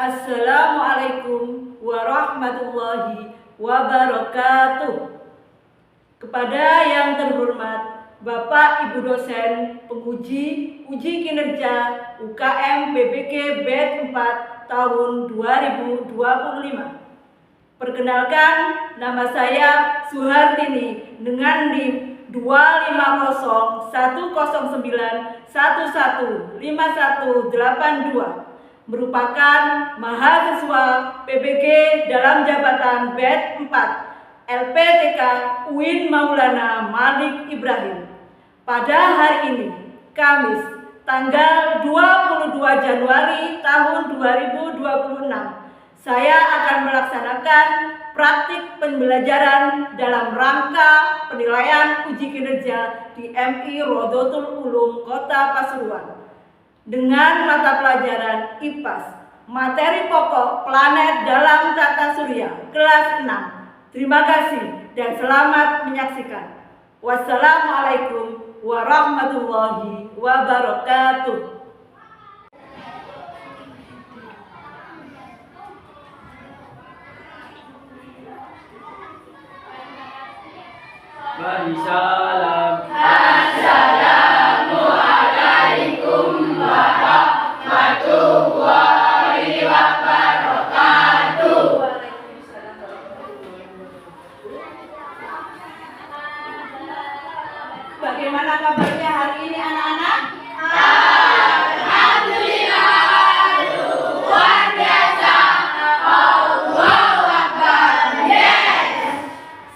Assalamualaikum warahmatullahi wabarakatuh. Kepada yang terhormat Bapak Ibu dosen penguji uji kinerja UKM PBG BED 4 tahun 2025. Perkenalkan, nama saya Suhartini dengan NIM 2509109115182, merupakan mahasiswa PBG dalam jabatan BED 4 LPTK UIN Maulana Malik Ibrahim. Pada hari ini, Kamis, tanggal 22 Januari tahun 2026, saya akan melaksanakan praktik pembelajaran dalam rangka penilaian uji kinerja di MI Rodotul Ulum Kota Pasuruan dengan mata pelajaran IPAS, materi pokok planet dalam tata surya, kelas 6. Terima kasih dan selamat menyaksikan. Wassalamualaikum warahmatullahi wabarakatuh. Bagi salam. Assalamualaikum warahmatullahi wabarakatuh. Bagaimana kabarnya hari ini anak-anak? Alhamdulillah, luar biasa. Allahu Akbar. Yes.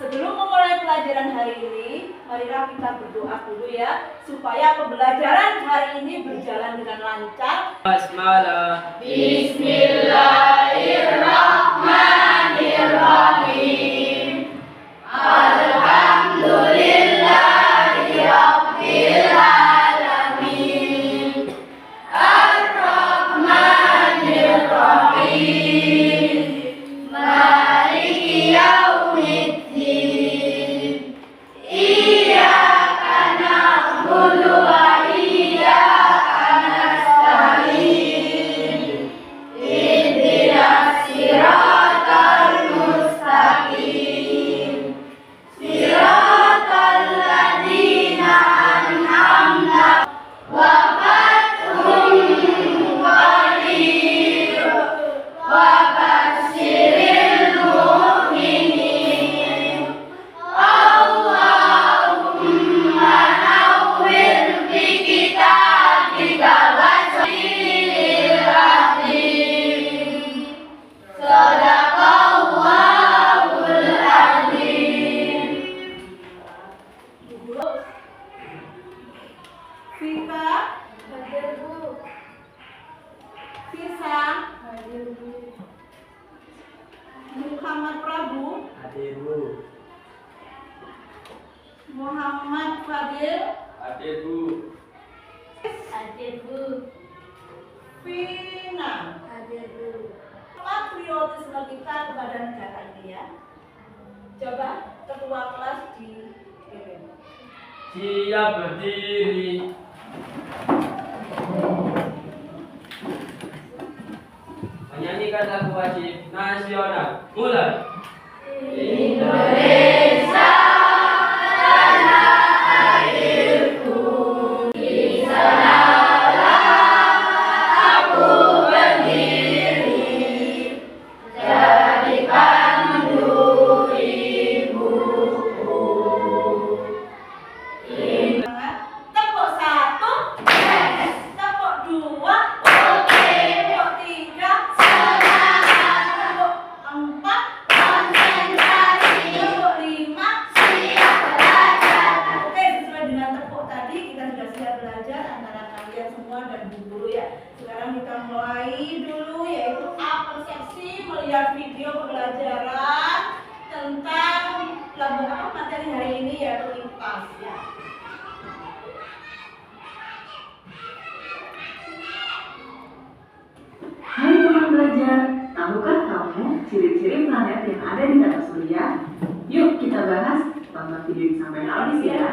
Sebelum memulai pelajaran hari ini, marilah kita berdoa dulu ya, supaya pembelajaran hari ini berjalan dengan lancar. Basmalah. Bismillahirrahmanirrahim. Alhamdulillahi Rabbil alamin. Ar-Rahmanir Rahim. Maliki yaumiddin. Iyyaka na'budu wa iyyaka nasta'in. Ihdinas siratal mustaqim. Siratal ladzina an'amta wa fathum qarib wa basyiril mu'minin. Allahumma nawwir bi kitabika wa siril azim. Sadaqallahul azim. Vika, Fisa, Muhammad Prabu, Hadir Bu. Muhammad Fadil, Hadir Bu. Vina. Patriotisme kita kepada negara ini ya. Coba ketua kelas di Siap berdiri. Menyanyikan lagu wajib nasional. Mulai. Indonesia tanah airku, di sanalah aku berdiri, jadi pandu ibuku. tepuk satu, tepuk dua, Oke, tepuk tiga, semangat, tepuk empat, konsentrasi, tepuk lima. siap belajar. Oke, sesuai dengan tepuk tadi kita sudah siap belajar antara kalian semua dan Bu Guru ya. Sekarang kita mulai dulu yaitu apresiasi melihat video pembelajaran tentang materi hari ini yaitu IPAS ya. Hai teman belajar, tahukah kamu ciri-ciri planet yang ada di tata surya? Yuk kita bahas, tonton video sampai habis ya.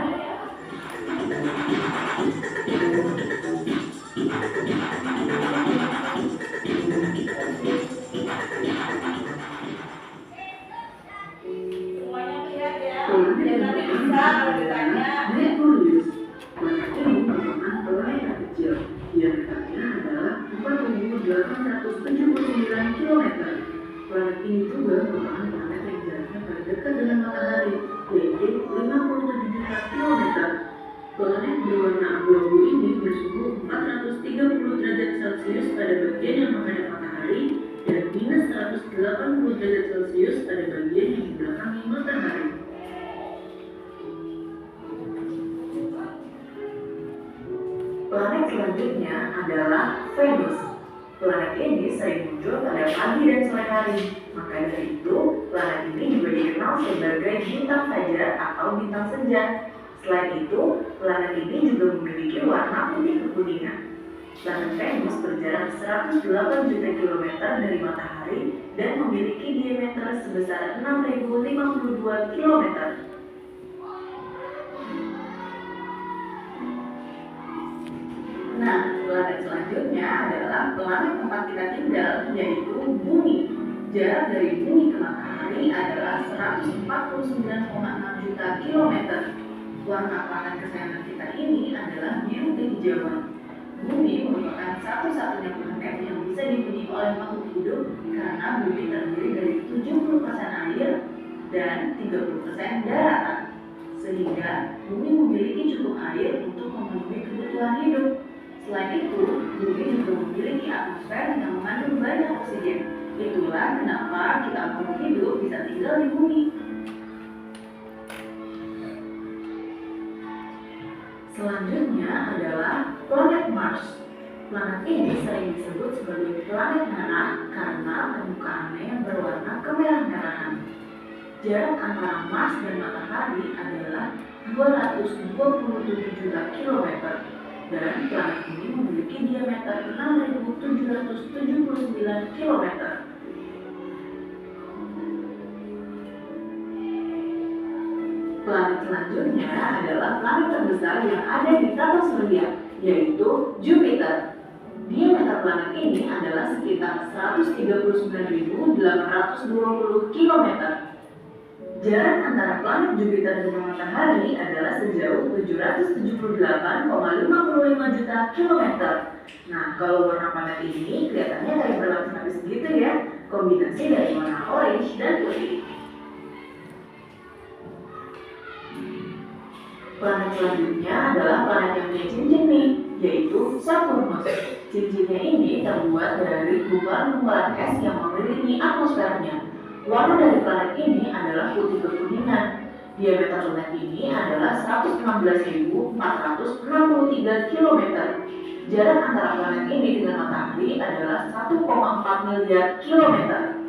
matahari, yaitu 57 juta kilometer. Planet berwarna abu-abu ini bersuhu 430 derajat Celcius pada bagian yang menghadap matahari dan minus 180 derajat Celcius pada bagian yang dibelakangi matahari. Planet selanjutnya adalah Venus. Planet ini sering muncul pada pagi dan sore hari. Maka dari itu, planet ini juga dikenal sebagai bintang fajar atau bintang senja. Selain itu, planet ini juga memiliki warna putih kekuningan. Planet Venus berjarak 108 juta kilometer dari matahari dan memiliki diameter sebesar 6.052 kilometer. Nah, planet selanjutnya adalah planet tempat kita tinggal, yaitu Bumi. Jarak dari Bumi ke matahari adalah 149,6 juta kilometer. Warna planet kesayangan kita ini adalah biru kehijauan. Bumi merupakan satu-satunya planet yang bisa dihuni oleh makhluk hidup karena Bumi terdiri dari 70% air dan 30% daratan. Sehingga Bumi memiliki cukup air untuk memenuhi kebutuhan hidup. Selain itu, Bumi juga memiliki atmosfer yang mengandung banyak oksigen. Itulah kenapa kita makhluk hidup bisa tinggal di Bumi. Selanjutnya adalah planet Mars. Planet ini sering disebut sebagai planet merah karena permukaannya yang berwarna kemerah-merahan. Jarak antara Mars dan matahari adalah 227 juta kilometer. Dan planet ini memiliki diameter 6.779 km. Planet selanjutnya adalah planet terbesar yang ada di tata surya, yaitu Jupiter. Diameter planet ini adalah sekitar 139.820 km. Jarak antara planet Jupiter dengan matahari adalah sejauh 778,55 juta kilometer. Nah, kalau warna planet ini kelihatannya kayak berlapis-lapis gitu ya, kombinasi dari warna orange dan putih. Planet selanjutnya adalah planet yang punya cincin nih, yaitu Saturnus. Cincinnya ini terbuat dari gumpalan-gumpalan es yang mengelilingi atmosfernya. Warna dari planet ini adalah putih kekuningan. Diameter planet ini adalah 116.463 km. Jarak antara planet ini dengan matahari adalah 1,4 miliar kilometer.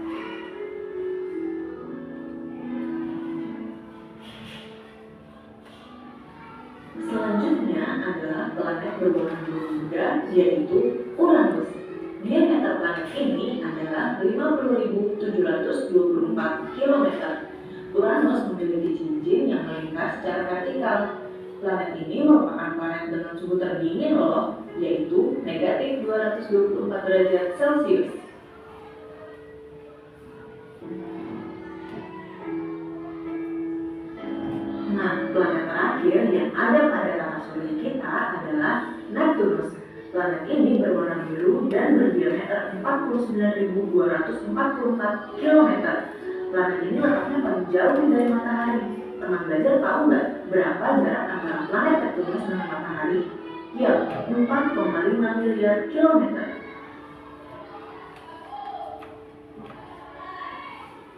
Selanjutnya adalah planet berwarna biru muda, yaitu Uranus. Diameter planet ini adalah 50.724 km. Uranus memiliki cincin yang melingkar secara vertikal. Planet ini merupakan planet dengan suhu terdingin loh, yaitu negatif 224 derajat Celcius. Nah, planet terakhir yang ada pada tata surya kita adalah Neptunus. Planet ini berwarna biru dan berdiameter 49.244 km. Planet ini letaknya paling jauh dari matahari. Teman belajar tahu nggak berapa jarak antara planet Neptunus dengan matahari? Ya, 4,5 miliar kilometer.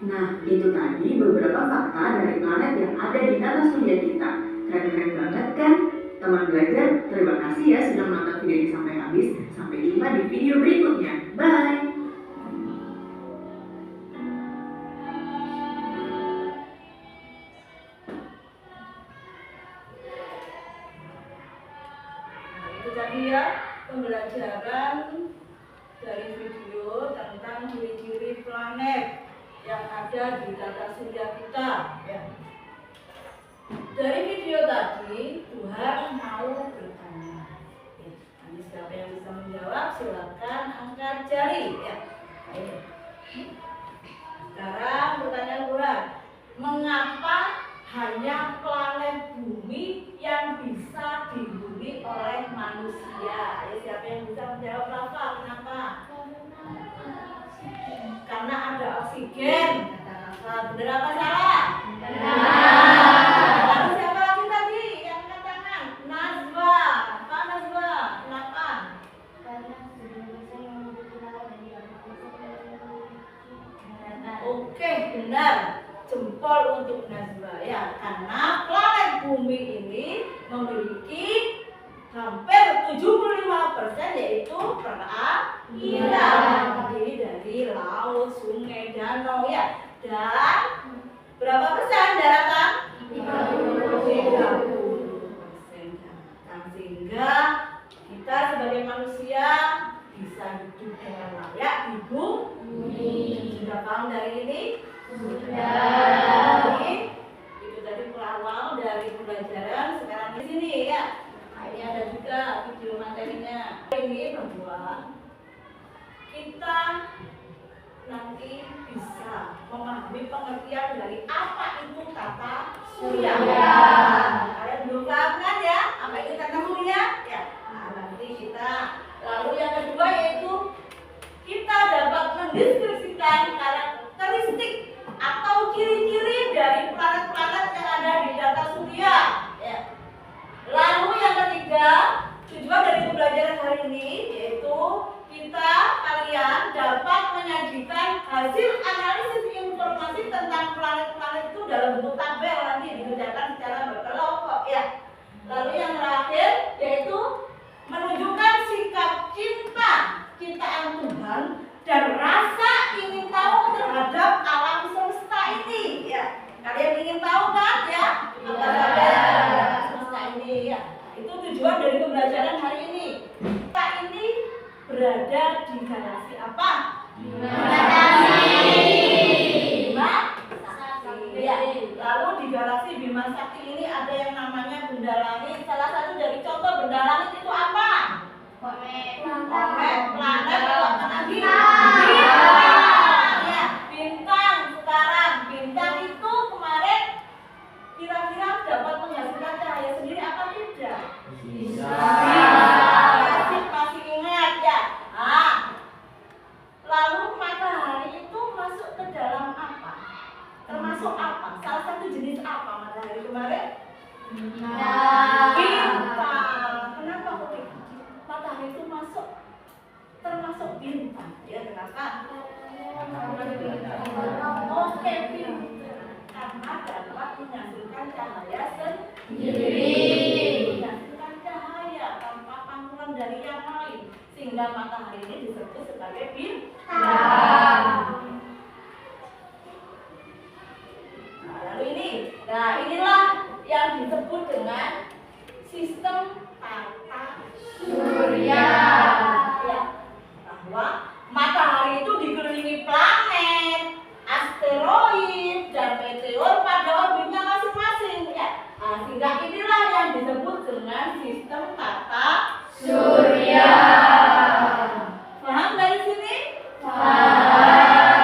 Nah, itu tadi beberapa fakta dari planet yang ada di tata surya kita. Keren-keren banget kan? Teman belajar, terima kasih ya sudah menonton video ini sampai habis. Sampai jumpa di video berikutnya. Bye! Itu tadi ya pembelajaran dari video tentang ciri-ciri planet yang ada di tata surya kita ya. Dari video tadi Tuhan mau bertanya ya, nanti siapa yang bisa menjawab silakan angkat jari ya. Ayo. Sekarang pertanyaan Tuhan, mengapa hanya planet bumi yang bisa dihuni oleh manusia? Ayo, siapa yang bisa menjawab Rafa? Kenapa? Karena ada oksigen. Kata Rafa, benar apa salah? Benar. jempol untuk Najwa ya, karena planet bumi ini memiliki hampir 75% yaitu perairan, terdiri dari laut, sungai, danau ya, dan berapa persen daratan? 30% daratan, sehingga kita sebagai manusia bisa hidup dengan layak di bumi. Sudah paham dari ini? Sudah. Itu tadi awal dari pembelajaran. Sekarang di sini ya. Ini ada juga video materinya. Ini bahwa kita nanti bisa memahami pengertian dari apa itu kata surya. Kalian belum paham kan ya? Apa itu kata surya? Ya. Nah, nanti kita. Lalu yang kedua yaitu kita dapat mendeskripsikan karakteristik atau ciri-ciri dari planet-planet yang ada di data surya. Ya. Lalu yang ketiga, tujuan dari pembelajaran hari ini yaitu kalian dapat menyajikan hasil analisis informasi tentang planet-planet itu dalam bentuk tabel nanti dikerjakan secara berkelompok ya. Lalu yang terakhir yaitu menunjukkan sikap cintaan Tuhan dan rasa ingin tahu terhadap alam semesta ini ya. Kalian ingin tahu kan ya? Apa saja alam semesta ini ya. Itu tujuan dari pembelajaran hari ini. Kita ini berada di galaksi apa? Bima Sakti. Ya. Lalu di galaksi Bima Sakti ini ada yang namanya benda langit. Salah satu dari contoh benda langit itu apa? Komet, planet, atau apa lagi? Bintang. Ya, bintang. Sekarang bintang itu kemarin kira-kira dapat menghasilkan cahaya sendiri apa tidak? Bisa. Masih ingat ya? Nah, lalu matahari itu masuk ke dalam apa? Termasuk apa? Salah satu jenis apa matahari kemarin? Bintang. Kenapa kok matahari itu termasuk bintang? Ya kenapa? Oke, bintang. Karena dapat menghasilkan cahaya sendiri. Menghasilkan cahaya tanpa pantulan dari yang lain, sehingga matahari ini disebut sebagai bintang. Nah, inilah yang disebut dengan sistem tata surya. Ya, bahwa matahari itu dikelilingi planet, asteroid, dan meteor pada orbitnya masing-masing ya. Nah, sehingga inilah yang disebut dengan sistem tata surya. Paham dari sini? Paham.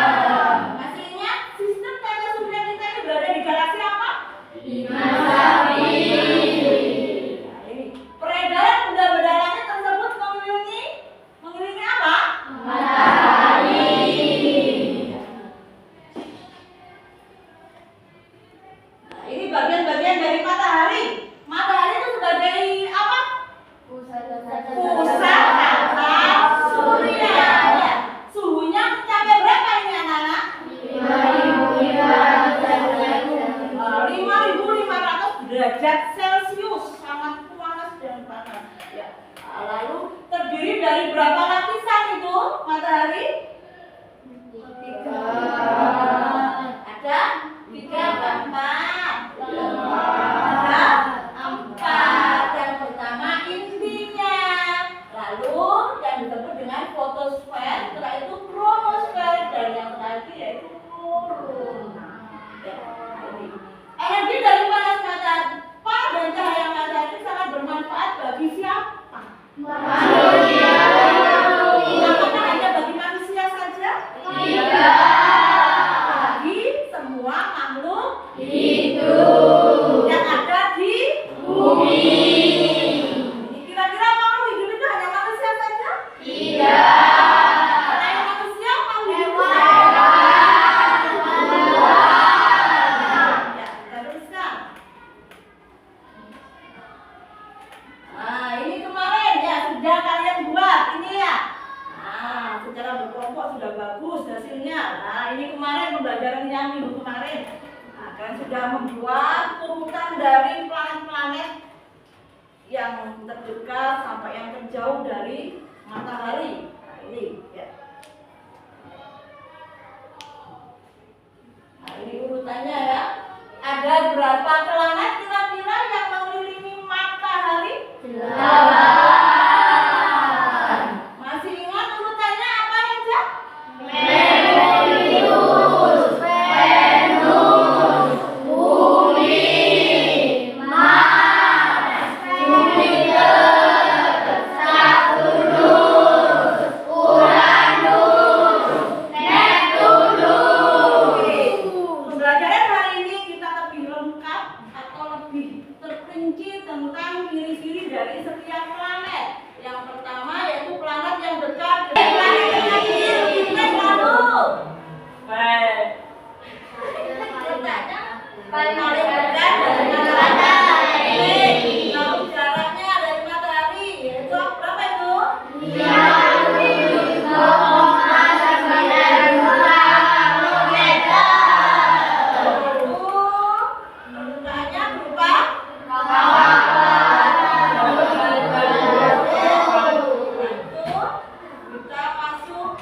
Masih ingat sistem tata surya kita ini berada di galaksi apa? Bima Sakti. Nah, ini peredaran benda-benda langit tersebut mengelilingi apa? Matahari. Nah, ini bagian-bagian dari matahari. Matahari itu sebagai apa? Pusat tata surya. Ya. Suhunya mencapai berapa ini anak-anak? 5.500 derajat Celcius, sangat panas dan panas. Ya. Lalu terdiri dari berapa lapisan itu matahari? 3. Ada 3 apa 4? Ada 4. Yang pertama intinya. Lalu yang disebut dengan fotosfer, setelah itu kromosfer, dan yang terakhir yaitu korona. Ya, ini. Energi dari panas matahari dan cahaya matahari sangat bermanfaat bagi siapa? Manusia. Apakah hanya bagi manusia sudah membuat urutan dari planet-planet yang terdekat sampai yang terjauh dari matahari. Nah, ini ya. Nah, ini urutannya ya. Ada berapa planet kira-kira yang mengelilingi matahari? 8. Masih ingat urutannya apa aja? Merkurius, Venus, Bumi, Mars, Jupiter, Saturnus, Uranus, Neptunus. Pembelajaran hari ini kita lebih lengkap atau lebih terperinci tentang ciri-ciri dari setiap planet. Yang pertama yaitu planet yang dekat dengan planet yang kecil. Kita selalu paling dekat dari matahari. Lalu jaraknya dari matahari yaitu berapa itu? 32,9 kilometer. Bentuknya berupa kita masuk.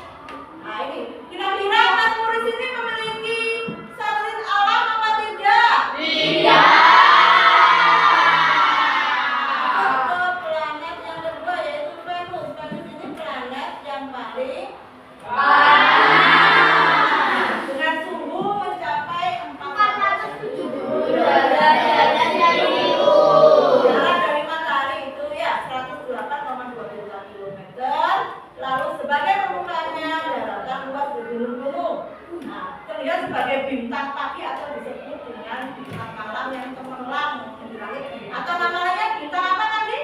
Nah ini kira-kira Merkurius ini memiliki satelit alam apa tidak? Ke planet yang kedua yaitu Venus. Venus ini planet yang paling dengan suhu mencapai 470 derajat. Jarak dari matahari itu ya 108,22 km. Lalu sebagai permukaannya daratan luas bergunung-gunung. Nah, terlihat sebagai bintang pagi atau disebut dengan bintang malam yang cemerlang di langit. Atau nama lainnya bintang apa tadi?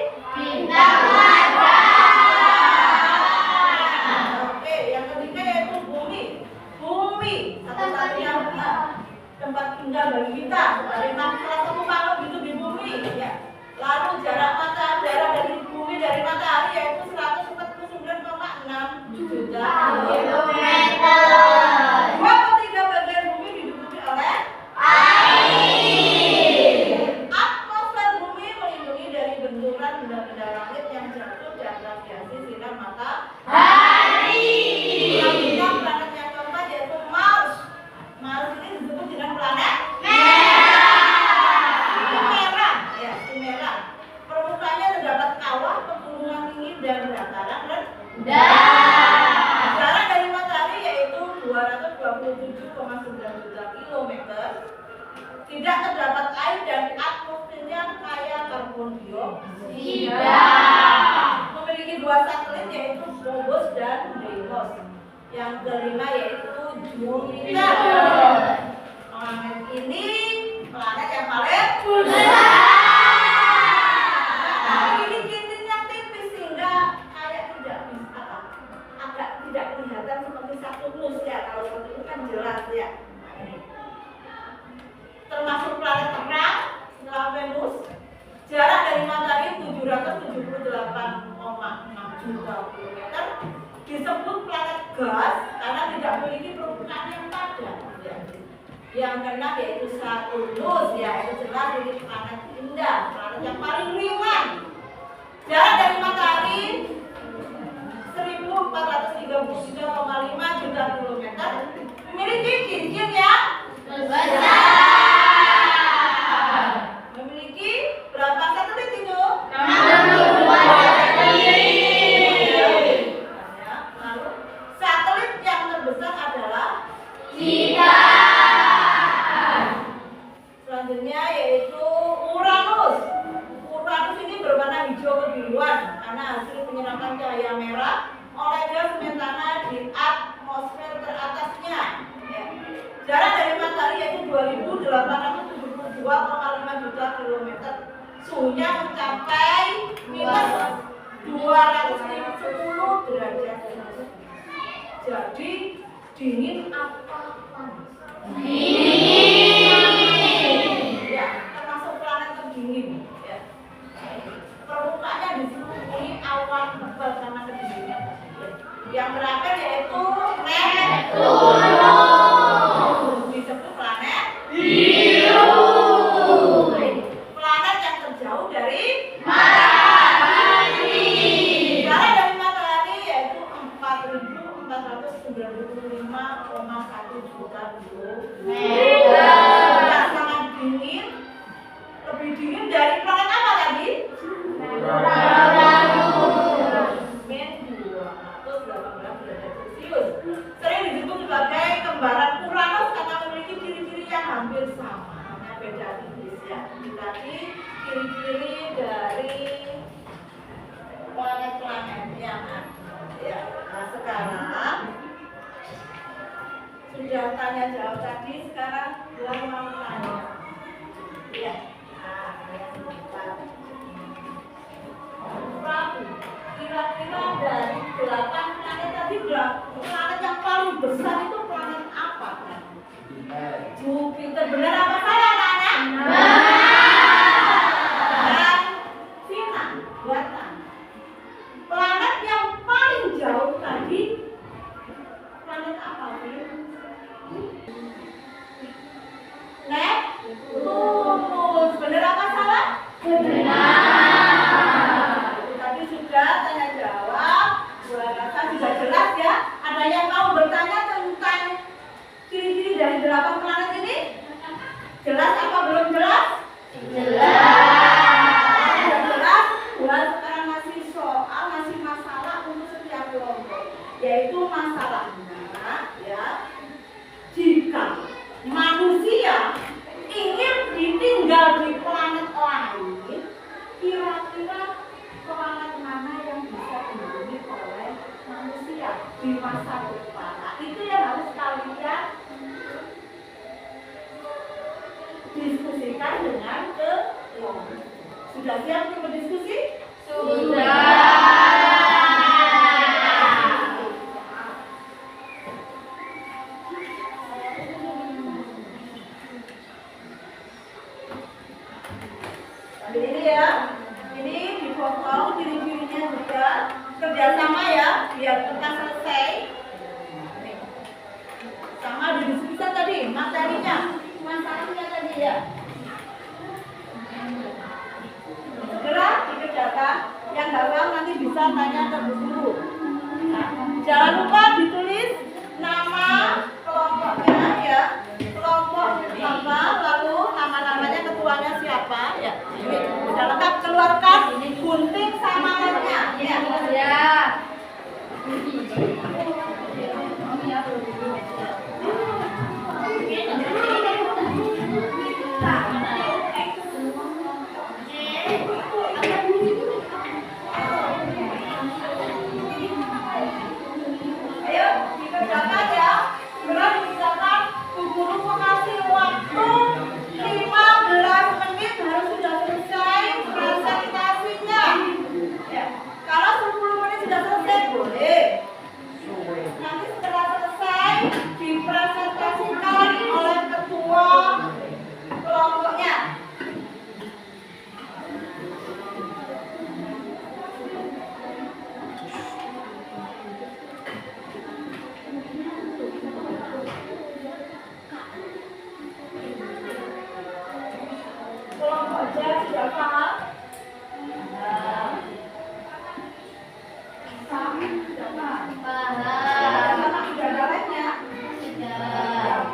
Oke, yang ketiga yaitu bumi. Bumi satu-satunya tempat tinggal bagi kita. Ada salah satu makhluk hidup di bumi. Ya. Lalu jarak dari bumi dari matahari yaitu 149,6 juta kilometer. 2/3 bagian bumi diduduki oleh atmosfer bumi melindungi dari benturan benda-benda langit yang jatuh dan radiasi sinar matahari. Selanjutnya planet yang keempat yaitu Mars. Mars ini disebut dengan planet merah. Ya, merah. Permukaannya terdapat kawah, pegunungan tinggi dan dataran rendah. Jarak dari matahari yaitu 227,9 juta kilometer. Tidak terdapat air dan atmosfernya kaya karbon dioksida. Memiliki 2 satelit yaitu Phobos dan Deimos. Yang kelima yaitu Jupiter. Planet ini planet yang paling besar. Tapi ini cincin yang tipis sehingga kayak tidak bisa agak tidak kelihatan seperti Saturnus ya. Kalau Saturnus kan jelas ya. Nah, ini. Termasuk planet terang setelah Venus. Jarak dari matahari 778,6 juta kilometer. Disebut planet gas karena tidak memiliki permukaan yang padat. Ya. Yang keenam yaitu Saturnus ya, itu jelas ini planet indah, planet yang paling ringan. Jarak dari matahari 1433,5 juta kilometer. Memiliki cincin yang memiliki berapa satelit itu? 62 satelit. Lalu satelit yang terbesar adalah selanjutnya yaitu Uranus. Uranus ini berwarna hijau kebiruan karena hasil penyerapan cahaya merah oleh gas metana di atmosfer teratasnya. Ya. Jarak dari matahari yaitu 2.872,5 juta kilometer. Suhunya mencapai minus 210 derajat Celcius. Jadi dingin apa panas? Ya, termasuk planet terdingin. Ya. Permukaannya diselimuti awan tebal karena kedinginan. Yang terakhir yaitu Neptunus. Disebut planet biru. hampir sama, hanya beda tipis ya. Tadi ciri-ciri dari planet-planetnya kan. Ya, nah sekarang sudah tanya jawab tadi, sekarang Bulan mau tanya. Ya, nah yang sebentar. Prabu, kira-kira dari 8 planet tadi, planet yang paling besar itu planet apa? Jupiter. Benar apa salah, anak-anak? Dan Vina, buatan. Planet yang paling jauh tadi, planet apa, Vina? Neptunus. Benar apa salah? Benar. Tadi sudah tanya jawab, gua rasa sudah jelas ya. Ada yang mau bertanya tentang ciri-ciri dari 8 planet ini? Jelas apa belum jelas? Sudah jelas. Gua sekarang masih soal, masih masalah untuk setiap kelompok, yaitu masalahnya ya, jika manusia ingin ditinggal di planet lain, kira-kira planet mana yang bisa dihuni oleh manusia di masa depan? Nah, itu yang harus kalian diskusikan dengan kelompok. Sudah siap untuk berdiskusi? Ini ya, ini dipotong ciri-cirinya juga, kerjasama ya, biar kita selesai. Sama didiskusikan tadi materinya, masalahnya tadi ya. Segera dikerjakan, yang hafal nanti bisa tanya ke guru. Nah, jangan lupa ditulis nama kelompoknya ya, kelompok apa, lalu nama-namanya, ketuanya siapa ya. Ini sudah lengkap, keluarkan gunting sama lemnya ya. Ayo dikerjakan ya, segera dikerjakan. Guru mengasih waktu 15 menit, harus sudah selesai presentasinya ya. Kalau 10 menit sudah selesai boleh, nanti setelah selesai dipresentasikan oleh ketua kelompoknya. Kelompok J sudah paham? Sudah paham? Sudah ada labnya?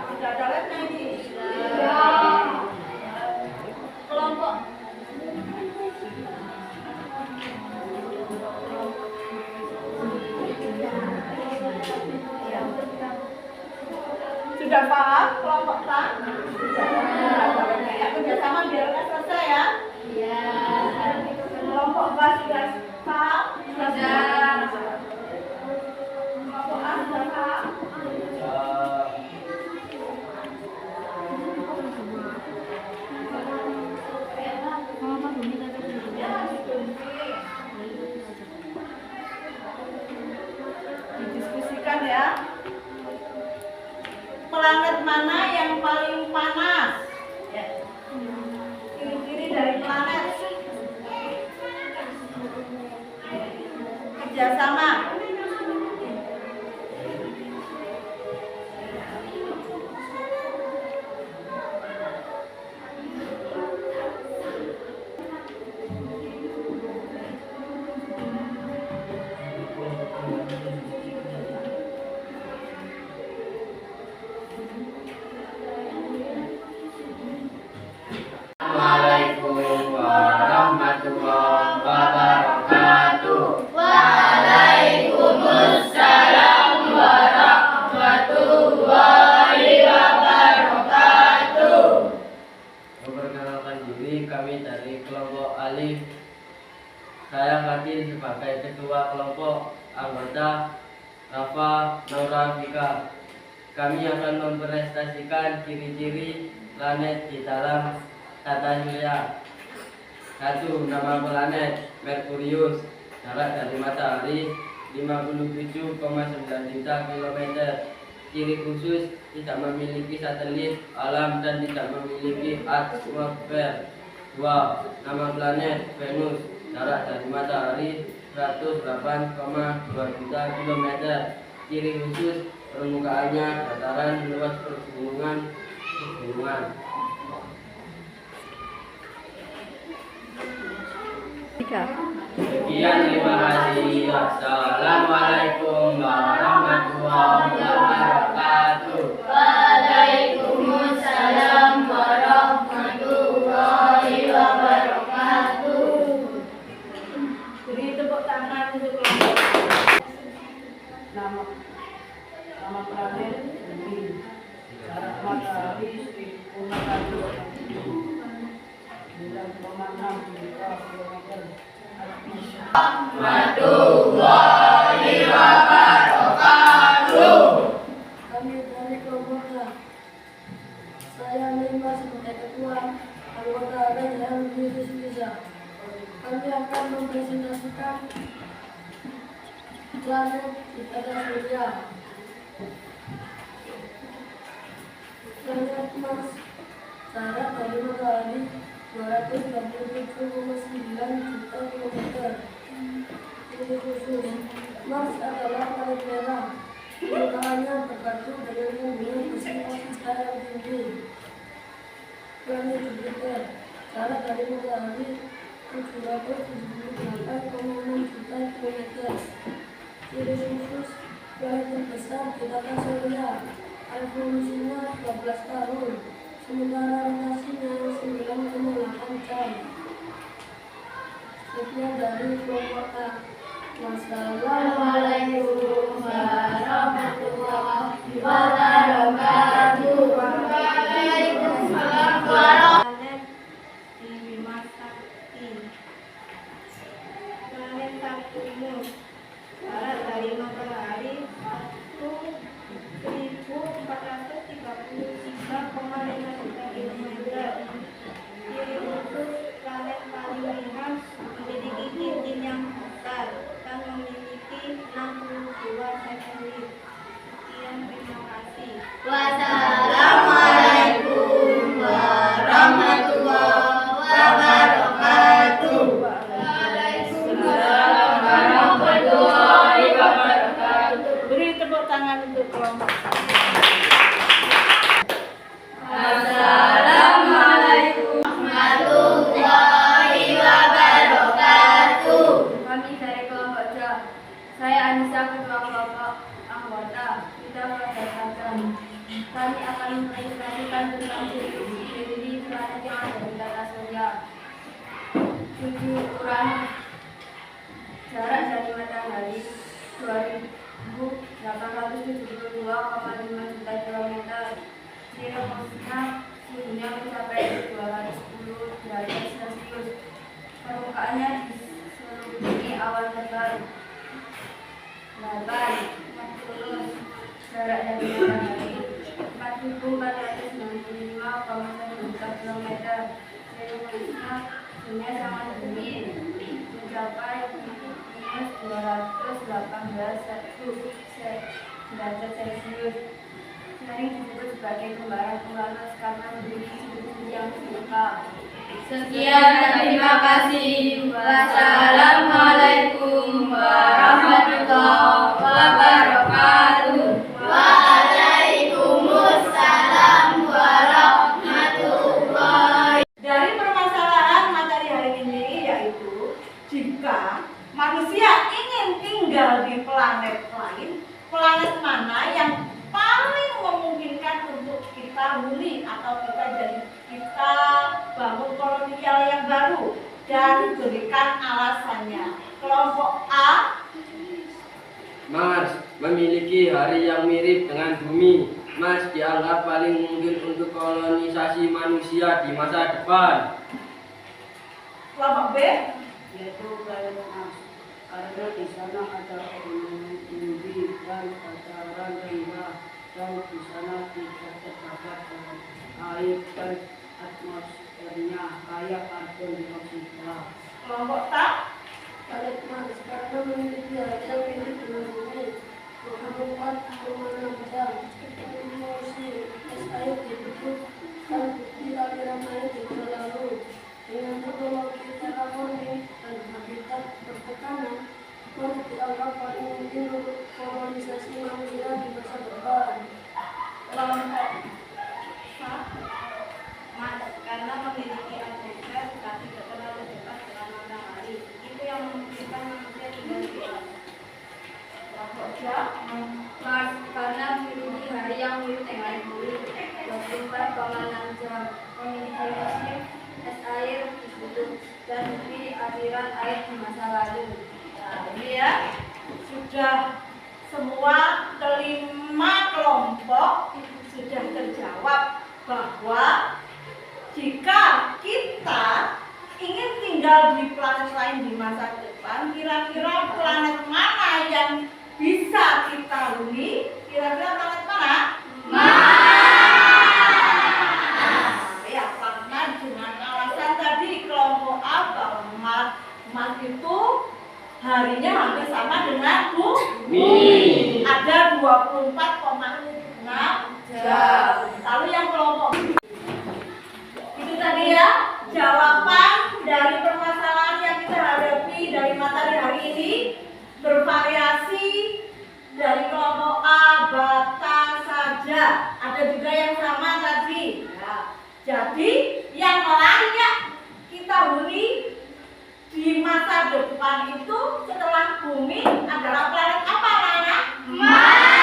Sudah ada labnya ini? Kelompok sudah paham kelompok tan? Ya, kerjasama biar kita selesai ya. Kelompok B sudah paham? Sudah. Kelompok kelompok Alif. Saya Fatin sebagai ketua kelompok, anggota Rafa Naura Fika. Kami akan mempresentasikan ciri-ciri planet di dalam tata surya. 1. Nama planet Merkurius. Jarak dari matahari 57,9 juta kilometer. Ciri khusus: tidak memiliki satelit alam dan tidak memiliki atmosfer. 2. Nama planet Venus. Jarak dari matahari 108,2 juta kilometer. Ciri khusus: permukaannya dataran, luas pegunungan. Sekian, terima kasih. Wassalamualaikum warahmatullahi wabarakatuh. Waalaikumsalam warahmatullahi wabarakatuh. Beri tepuk tangan untuk kelompok. Nama planet Bumi. Jarak matahari 9,6 juta kilometer. Warahmatullahi wabarakatuh. Kami dari kelompok A. Saya Lima sebagai ketua, anggota dan yang bisa. Kami akan mempresentasikan planet di tata surya. Planet Mars, jarak dari matahari 267,9 juta kilometer. Ciri khusus: Mars adalah planet merah. Permukaannya berbatu dengan hubungan bersinar yang tinggi. Planet Jupiter, jarak dari matahari 778,6 juta kilometer. Ciri khusus: planet terbesar di tata surya. Evolusinya 12 tahun, sementara rotasinya 9,8 jam. Sekian dari kelompok A. Wassalamualaikum warahmatullahi wabarakatuh. Waalaikumsalam warahmatullahi Planet Saturnus. Jarak dari matahari 1.433,5 juta kilometer. Ciri khusus: planet paling ringan, memiliki cincin yang besar dan memiliki 62 satelit. Sekian, terima kasih. Wassalamualaikum warahmatullahi wabarakatuh. Waalaikumsalam warahmatullahi wabarakatuh. Beri tepuk tangan untuk kelompok. Assalamualaikum warahmatullahi wabarakatuh. Kami dari kelompok J. Saya Anissa, ketua kelompok anggota. Kita berdasarkan. Kami akan mempresentasikan tentang ciri-ciri planet yang ada di tata surya. 7. Uranus. Jarak dari matahari 2.872,5 juta kilometer. Ciri khususnya suhunya mencapai 210 derajat Celcius. Permukaannya diselimuti awan tebal. 8. Neptunus. Jarak dari matahari 4.495,1 juta kilometer. Ciri khususnya suhunya sangat dingin, mencapai minus 218 derajat Celcius. Sering disebut sebagai kembaran Uranus karena memiliki suhu yang serupa. Sekian dan terima kasih. Wassalamualaikum warahmatullahi wabarakatuh. Waalaikumsalam warahmatullahi. Dari permasalahan materi hari ini yaitu jika manusia ingin tinggal di planet lain, planet mana yang paling memungkinkan untuk kita huni atau kita bangun kolonial yang baru, dan berikan alasannya. Kelompok A. Mars memiliki hari yang mirip dengan bumi. Mars dianggap paling mungkin untuk kolonisasi manusia di masa depan. Kelompok B, yaitu Planet-Mars, karena di sana ada bumi dan dataran rendah, dan di sana tidak terdapat air dan atmosfernya kayak karbon dioksida. kelompok T, Planet Mars karena memiliki harga mirip dengan bumi, mengandungkan perumahan bidang, emosi, es air dibentuk, dan bukti aliran air di lalu. Dengan teknologi terraforming dan habitat bertekanan, Mars dianggap paling mungkin untuk kolonisasi manusia di masa depan. kelompok H, Mars karena memiliki atmosfer tapi tidak terlalu dekat dengan matahari. Itu yang memungkinkan manusia tinggal di atas. Kelompok J, Mars karena memiliki hari yang mirip dengan bumi, 24,6 jam, memiliki musim, es air dibentuk, dan bukti aliran air di masa lalu. Nah, ini ya sudah semua kelima kelompok sudah terjawab bahwa jika kita ingin tinggal di planet lain di masa depan, kira-kira planet mana yang bisa kita huni? Kira-kira planet mana? Ya, karena dengan alasan tadi kelompok A bahwa Mars itu harinya hampir sama dengan bumi. Ada 24,6 jam. Lalu yang kelompok itu tadi ya jawaban dari permasalahan yang kita hadapi dari materi hari ini bervariasi dari kelompok A bata saja. Ada juga yang sama tadi. Ya. Jadi yang layak kita huni di masa depan itu setelah bumi adalah planet apa namanya? Mars.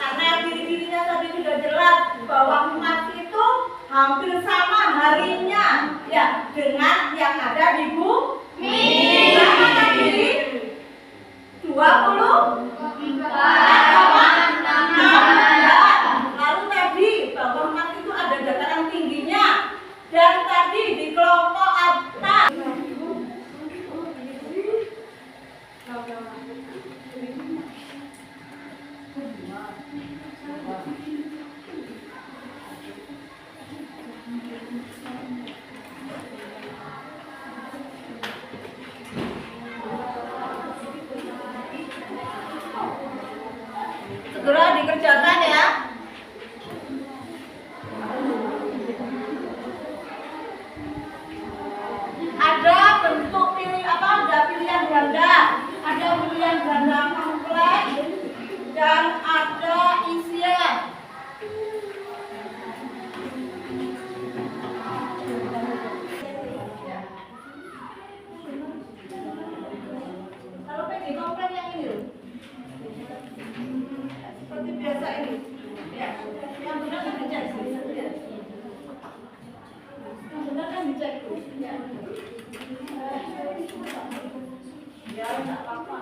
Karena diri-dirinya tadi sudah jelas bahwa Mars itu hampir sama harinya ya dengan yang ada di bumi. Berapa tadi? 20? Lalu tadi bahwa Mars itu ada dataran tingginya. Dan tadi di kelompok atas segera dikerjakan ya. Ada bentuk pilih apa? Ada pilihan ganda, ada pilihan ganda kompleks, dan ada isian. Kalau PG kompleks yang ini loh. Seperti biasa ini. Ya, yang benar kan dicek. Yang benar kan dicek. Ya. Ya, enggak apa-apa.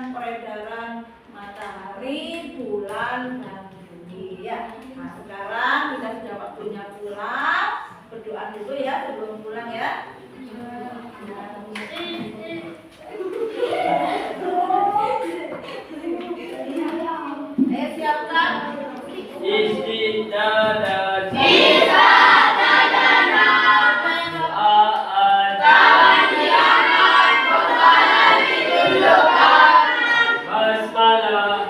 mengamankan peredaran matahari, bulan, dan bumi ya. Nah sekarang kita sudah waktunya pulang. Berdoa dulu ya sebelum pulang ya. Siapkan. Istidadat. Basmalah.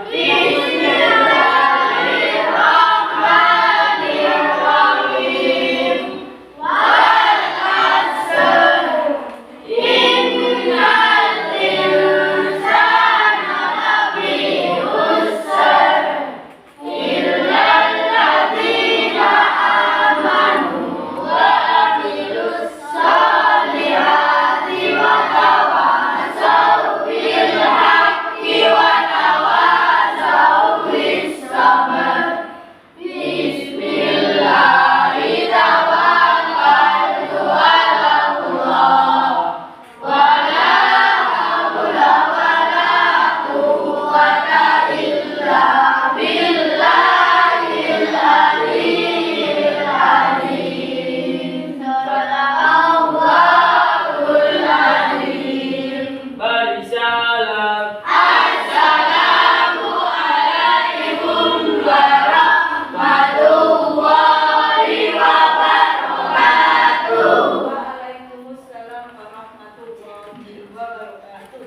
Waalaikumsalam warahmatullahi wabarakatuh.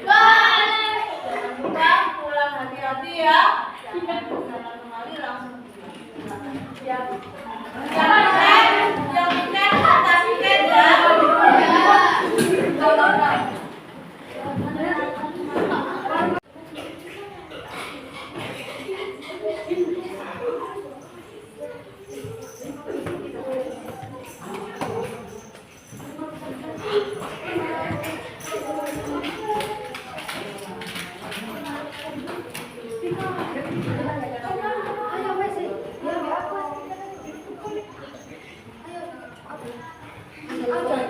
Jangan lupa pulang hati-hati ya. Jangan bersama kembali langsung pulang. Yang tiket atas tiket ya. Ayo,